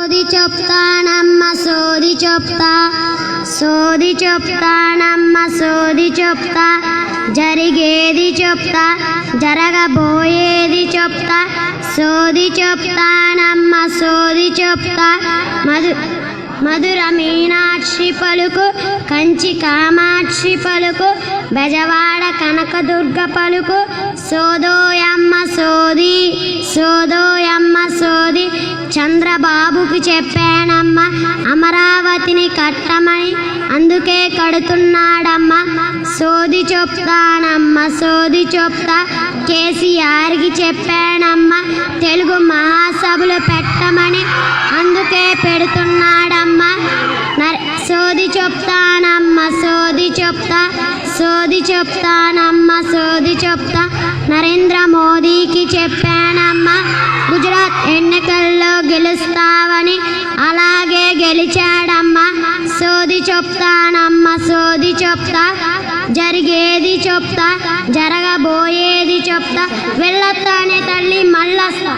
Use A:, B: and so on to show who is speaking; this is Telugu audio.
A: సోది చెప్తానమ్మ సోది చెప్తా, సోది చెప్తానమ్మ సోది చెప్తా, జరిగేది చెప్తా జరగబోయేది చెప్తా, సోది చెప్తానమ్మ సోది చెప్తా. మధుర మీనాక్షి పలుకు, కంచి కామాక్షి పలుకు, బెజవాడ కనకదుర్గ పలుకు, సోదోయమ్మ సోది సోదోయమ్మ సోది. చంద్రబాబుకి చెప్పానమ్మ అమరావతిని కట్టమని, అందుకే కడుతున్నాడమ్మ, సోది చెప్తానమ్మ సోది చెప్తా. కేసీఆర్కి చెప్పానమ్మ తెలుగు మహాసభలు పెట్టమని, అందుకే పెడుతున్నాడమ్మ, సోది చెప్తానమ్మ సోది చెప్తా, సోది చెప్తానమ్మ సోది చెప్తా. నరేంద్ర మోదీకి చెప్పానమ్మ గుజరాత్ ఎన్నికల్లో గెలుస్తావని, అలాగే గెలిచాడమ్మ, సోది చెప్తానమ్మ సోది చెప్తా. జరిగేది చెప్తా జరగబోయేది చెప్తా, వెళ్ళొస్తానే తల్లి మళ్ళొస్తా.